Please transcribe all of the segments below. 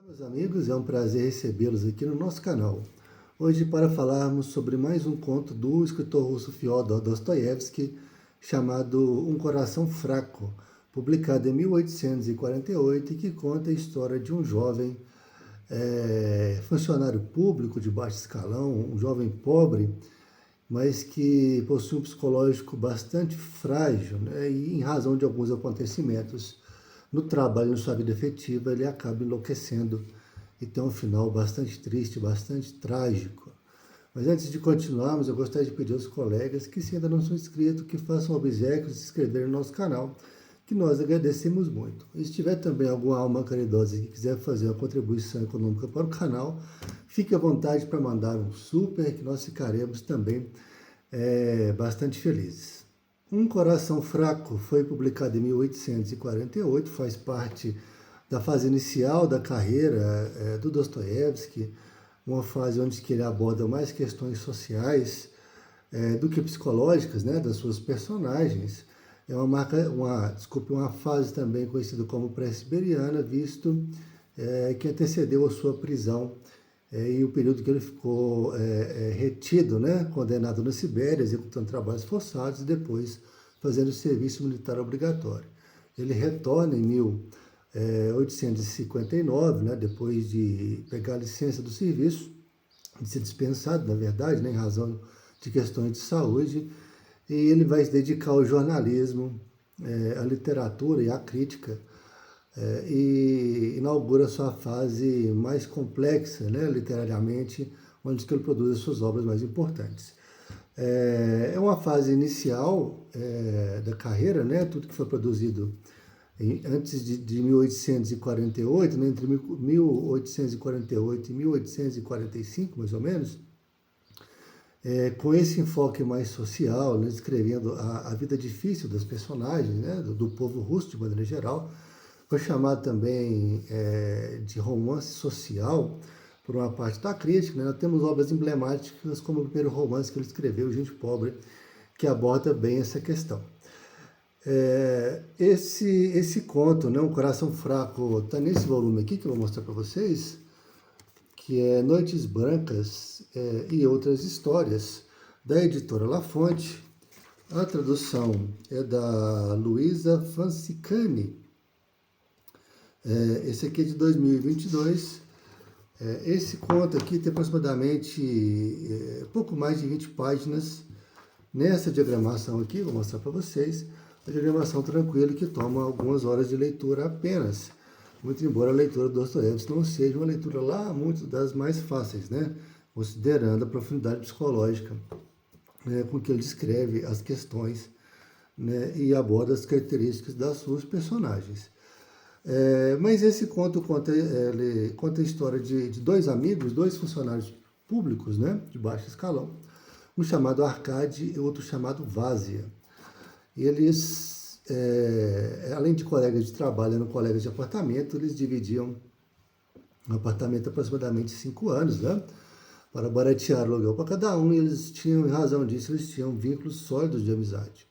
Meus amigos, é um prazer recebê-los aqui no nosso canal. Hoje para falarmos sobre mais um conto do escritor russo Fyodor Dostoiévski, chamado Um Coração Fraco, publicado em 1848 e que conta a história de um jovem funcionário público de baixo escalão, um jovem pobre, mas que possui um psicológico bastante frágil, né? E em razão de alguns acontecimentos no trabalho, na sua vida efetiva, ele acaba enlouquecendo e tem um final bastante triste, bastante trágico. Mas antes de continuarmos, eu gostaria de pedir aos colegas que, se ainda não são inscritos, que façam o obséquio de se inscrever no nosso canal, que nós agradecemos muito. E se tiver também alguma alma caridosa que quiser fazer uma contribuição econômica para o canal, fique à vontade para mandar um super, que nós ficaremos também bastante felizes. Um Coração Fraco foi publicado em 1848, faz parte da fase inicial da carreira do Dostoiévski, uma fase onde ele aborda mais questões sociais do que psicológicas, né, das suas personagens. É uma fase também conhecida como pré-siberiana, visto que antecedeu a sua prisão e o período que ele ficou retido, né, condenado na Sibéria, executando trabalhos forçados e depois fazendo serviço militar obrigatório. Ele retorna em 1859, né, depois de pegar a licença do serviço, de ser dispensado, na verdade, né, em razão de questões de saúde, e ele vai se dedicar ao jornalismo, à literatura e à crítica, e inaugura sua fase mais complexa, né, literariamente, onde ele produz as suas obras mais importantes. É uma fase inicial da carreira, né, tudo que foi produzido antes de 1848, né, entre 1848 e 1845, mais ou menos, com esse enfoque mais social, né, descrevendo a vida difícil das personagens, né, do povo russo de maneira geral. Foi chamado também de romance social por uma parte da crítica, né? Nós temos obras emblemáticas como o primeiro romance que ele escreveu, Gente Pobre, que aborda bem essa questão. Esse conto, né, Um Coração Fraco, está nesse volume aqui que eu vou mostrar para vocês, que é Noites Brancas e Outras Histórias, da editora La Fonte. A tradução é da Luisa Francicani. Esse aqui é de 2022. Esse conto aqui tem aproximadamente pouco mais de 20 páginas. Nessa diagramação aqui, vou mostrar para vocês, a diagramação tranquila que toma algumas horas de leitura apenas. Muito embora a leitura do Dostoiévski não seja uma leitura lá muito das mais fáceis, né? Considerando a profundidade psicológica, né, com que ele descreve as questões, né, e aborda as características das suas personagens. Mas esse conto conta a história de dois amigos, dois funcionários públicos, né, de baixo escalão, um chamado Arkady e outro chamado Vazia. E eles, além de colegas de trabalho, eram colegas de apartamento, eles dividiam um apartamento há aproximadamente 5 anos, né, para baratear o aluguel para cada um, e eles tinham, em razão disso, eles tinham vínculos sólidos de amizade.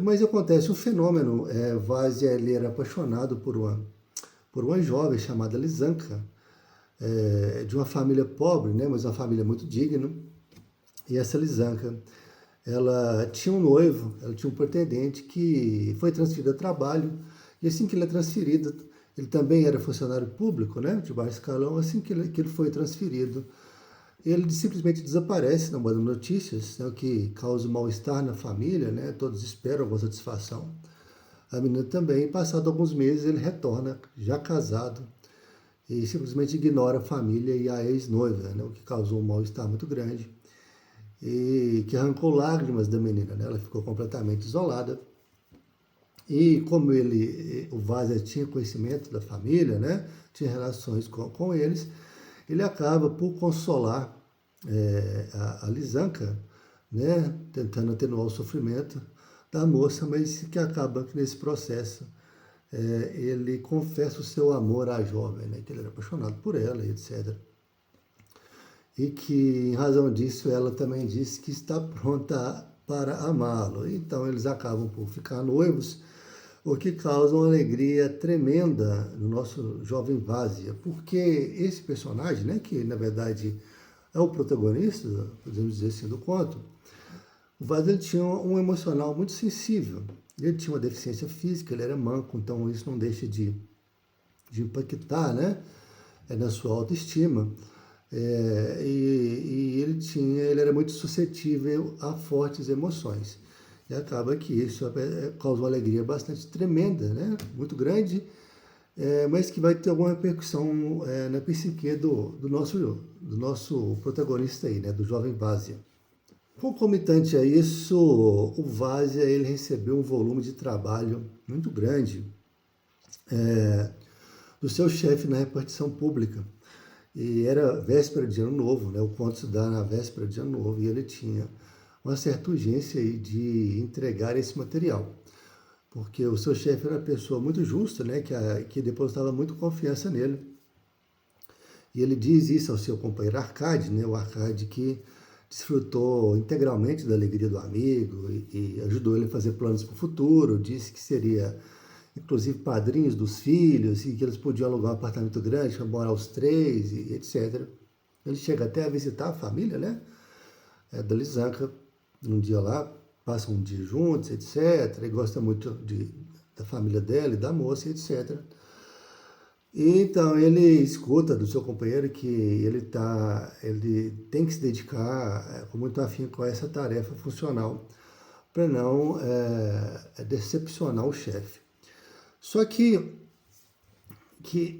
Mas acontece um fenômeno. Vazia, ele era apaixonado por uma jovem chamada Lizanka, de uma família pobre, né, mas uma família muito digna. E essa Lizanka, ela tinha um noivo, ela tinha um pretendente que foi transferido a trabalho, e assim que ele é transferido, ele também era funcionário público, né, de baixo escalão. Assim que ele foi transferido, ele simplesmente desaparece, não manda notícias, né, o que causa um mal-estar na família, né, todos esperam alguma satisfação. A menina também, passado alguns meses, ele retorna, já casado, e simplesmente ignora a família e a ex-noiva, né, o que causou um mal-estar muito grande, e que arrancou lágrimas da menina, né, ela ficou completamente isolada. E como o Vazia tinha conhecimento da família, né, tinha relações com eles, ele acaba por consolar a Lizanka, né, tentando atenuar o sofrimento da moça, mas que acaba que nesse processo ele confessa o seu amor à jovem, né, que ele era apaixonado por ela, etc. E que, em razão disso, ela também disse que está pronta para amá-lo. Então, eles acabam por ficar noivos, o que causa uma alegria tremenda no nosso jovem Vásia, porque esse personagem, né, que na verdade é o protagonista, podemos dizer assim, do conto, o Vásia ele tinha um emocional muito sensível. Ele tinha uma deficiência física, ele era manco, então isso não deixa de impactar, né, na sua autoestima. E ele era muito suscetível a fortes emoções. E acaba que isso causa uma alegria bastante tremenda, né, muito grande, mas que vai ter alguma repercussão na psique do nosso protagonista aí, né, do jovem Vásia. Concomitante a isso, o Vásia ele recebeu um volume de trabalho muito grande do seu chefe na repartição pública. E era véspera de Ano Novo, né? O conto se dá na véspera de Ano Novo e ele tinha uma certa urgência aí de entregar esse material. Porque o seu chefe era uma pessoa muito justa, né? Que depositava muito confiança nele. E ele diz isso ao seu companheiro Arcade, né? O Arcade que desfrutou integralmente da alegria do amigo e ajudou ele a fazer planos para o futuro, disse que seria inclusive padrinhos dos filhos, e que eles podiam alugar um apartamento grande para morar os três, e etc. Ele chega até a visitar a família, né, da Lizanka, num dia lá, passam um dia juntos, etc. E gosta muito da família dela e da moça, etc. E então ele escuta do seu companheiro que ele tem que se dedicar com muito afinco a essa tarefa funcional para não decepcionar o chefe. Só que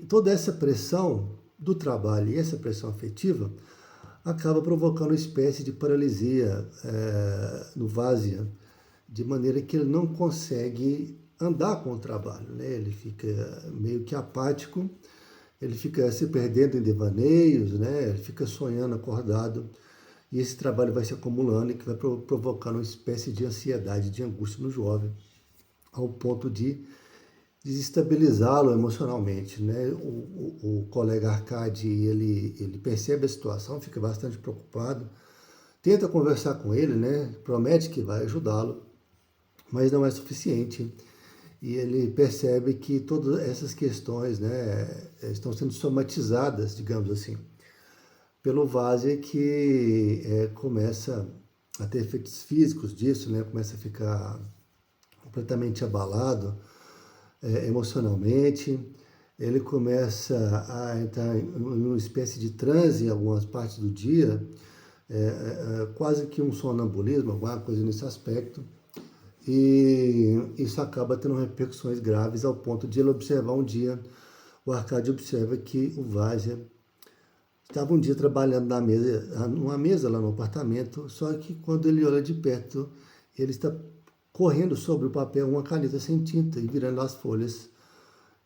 toda essa pressão do trabalho e essa pressão afetiva acaba provocando uma espécie de paralisia no Vásia, de maneira que ele não consegue andar com o trabalho, né? Ele fica meio que apático, ele fica se perdendo em devaneios, né? Ele fica sonhando acordado, e esse trabalho vai se acumulando e que vai provocando uma espécie de ansiedade, de angústia no jovem, ao ponto de desestabilizá-lo emocionalmente, né? O colega Arcade, ele percebe a situação, fica bastante preocupado, tenta conversar com ele, né? Promete que vai ajudá-lo, mas não é suficiente. E ele percebe que todas essas questões, né, estão sendo somatizadas, digamos assim, pelo Vásia, que começa a ter efeitos físicos disso, né? Começa a ficar completamente abalado, emocionalmente, ele começa a entrar em uma espécie de transe em algumas partes do dia, quase que um sonambulismo, alguma coisa nesse aspecto, e isso acaba tendo repercussões graves ao ponto de ele observar um dia, o Arcade observa que o Vásia estava um dia trabalhando numa mesa lá no apartamento, só que quando ele olha de perto, ele está correndo sobre o papel uma caneta sem tinta e virando as folhas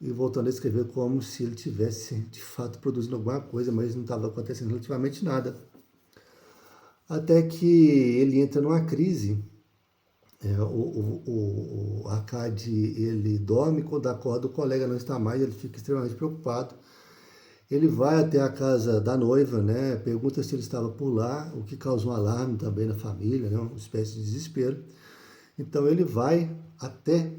e voltando a escrever como se ele tivesse de fato produzindo alguma coisa, mas não estava acontecendo relativamente nada. Até que ele entra numa crise. O Arcade, ele dorme, quando acorda o colega não está mais, ele fica extremamente preocupado. Ele vai até a casa da noiva, né, pergunta se ele estava por lá, o que causa um alarme também na família, né, uma espécie de desespero. Então ele vai até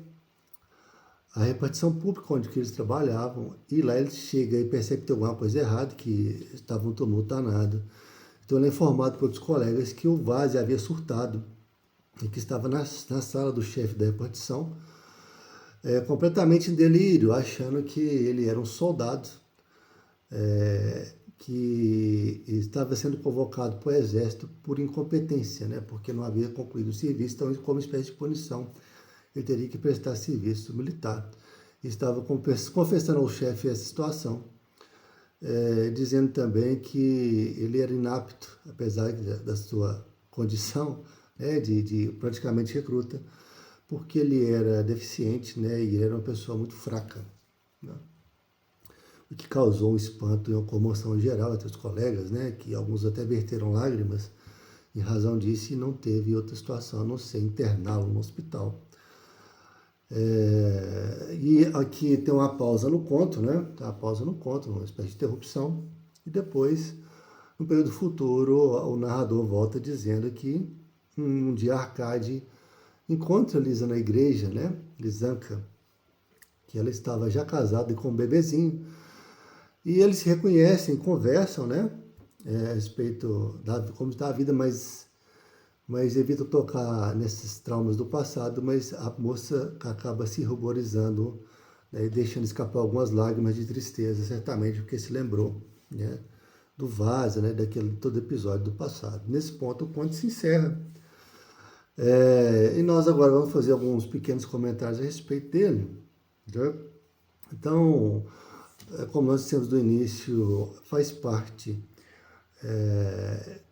a repartição pública onde eles trabalhavam, e lá ele chega e percebe que tem alguma coisa errada, que estava um tumulto danado. Então ele é informado por outros colegas que o Vásia havia surtado e que estava na sala do chefe da repartição, completamente em delírio, achando que ele era um soldado que estava sendo convocado para o exército por incompetência, né, porque não havia concluído o serviço, então como espécie de punição ele teria que prestar serviço militar. Estava confessando ao chefe essa situação, dizendo também que ele era inapto, apesar da sua condição, né, de praticamente recruta, porque ele era deficiente, né, e ele era uma pessoa muito fraca, né, o que causou um espanto e uma comoção geral entre os colegas, né, que alguns até verteram lágrimas em razão disso, e não teve outra situação a não ser interná-lo no hospital. E aqui tem uma pausa no conto, né? Tem uma pausa no conto, uma espécie de interrupção, e depois, no período futuro, o narrador volta dizendo que um dia Arcade encontra Lisa na igreja, né? Lizanka, que ela estava já casada e com um bebezinho. E eles se reconhecem, conversam, né? A respeito da como está a vida, mas evita tocar nesses traumas do passado, mas a moça acaba se ruborizando, né, e deixando escapar algumas lágrimas de tristeza, certamente porque se lembrou, né, do vaso, né, daquele todo episódio do passado. Nesse ponto o conto se encerra. E nós agora vamos fazer alguns pequenos comentários a respeito dele. Né? Então, como nós dissemos do início, faz parte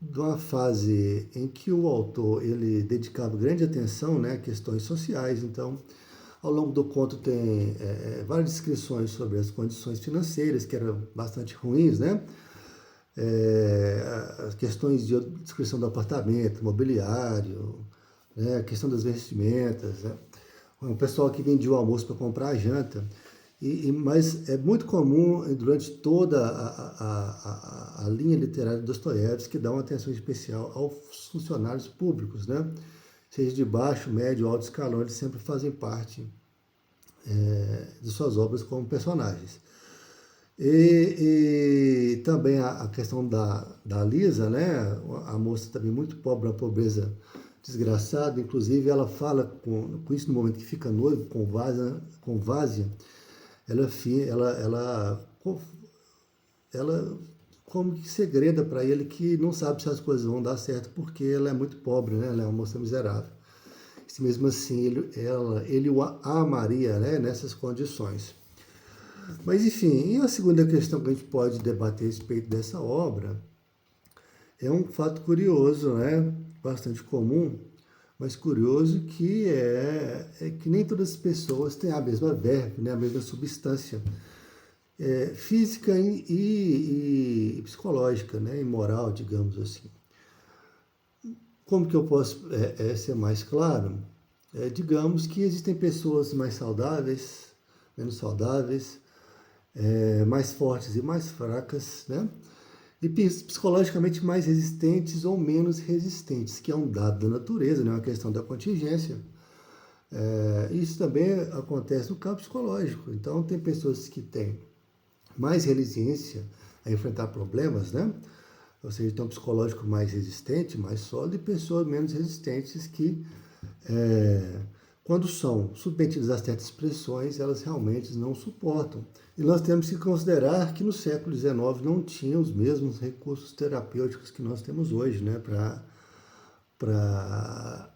de uma fase em que o autor ele dedicava grande atenção, né, a questões sociais. Então, ao longo do conto tem várias descrições sobre as condições financeiras, que eram bastante ruins, né? As questões de descrição do apartamento, mobiliário, né? A questão das vestimentas, né? O pessoal que vendia o almoço para comprar a janta. Mas é muito comum, durante toda a linha literária de Dostoiévski, dar uma atenção especial aos funcionários públicos, né? Seja de baixo, médio, alto escalão, eles sempre fazem parte de suas obras como personagens. E também a questão da Lisa, né? A moça também muito pobre, uma pobreza desgraçada, inclusive ela fala com isso no momento que fica noivo, com Vásia, ela como que segreda para ele que não sabe se as coisas vão dar certo porque ela é muito pobre, né? Ela é uma moça miserável. E mesmo assim ele o amaria, né? Nessas condições. Mas enfim, e a segunda questão que a gente pode debater a respeito dessa obra é um fato curioso, né? Bastante comum, mas curioso, que é que nem todas as pessoas têm a mesma verve, né? A mesma substância física e psicológica, né? E moral, digamos assim. Como que eu posso ser mais claro? Digamos que existem pessoas mais saudáveis, menos saudáveis, mais fortes e mais fracas, né? E psicologicamente mais resistentes ou menos resistentes, que é um dado da natureza, né? Uma questão da contingência. Isso também acontece no campo psicológico. Então, tem pessoas que têm mais resiliência a enfrentar problemas, né? Ou seja, tem um psicológico mais resistente, mais sólido, e pessoas menos resistentes que, quando são submetidas a certas pressões, elas realmente não suportam. E nós temos que considerar que no século XIX não tinha os mesmos recursos terapêuticos que nós temos hoje, né, para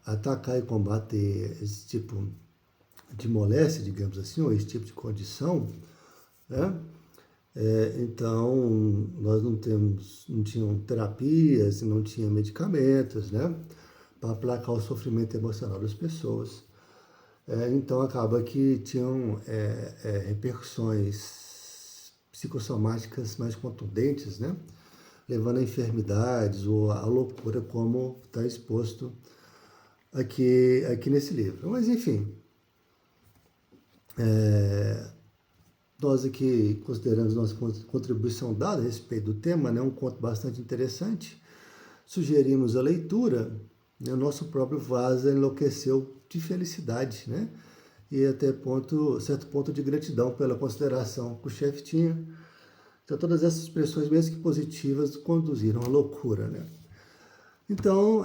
atacar e combater esse tipo de moléstia, digamos assim, ou esse tipo de condição, né? Então, nós não tinham terapias, não tinha medicamentos, né, para aplacar o sofrimento emocional das pessoas. Então, acaba que tinham repercussões psicossomáticas mais contundentes, né, levando a enfermidades ou a loucura, como está exposto aqui nesse livro. Mas, enfim, nós aqui consideramos nossa contribuição dada a respeito do tema, né, um conto bastante interessante. Sugerimos a leitura, né, o nosso próprio Vaza enlouqueceu de felicidade, né, e até certo ponto de gratidão pela consideração que o chefe tinha. Então, todas essas expressões, mesmo que positivas, conduziram à loucura, né. Então,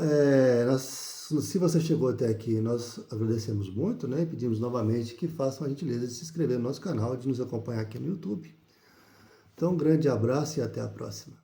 se você chegou até aqui, nós agradecemos muito, né? E pedimos novamente que façam a gentileza de se inscrever no nosso canal, de nos acompanhar aqui no YouTube. Então, um grande abraço e até a próxima.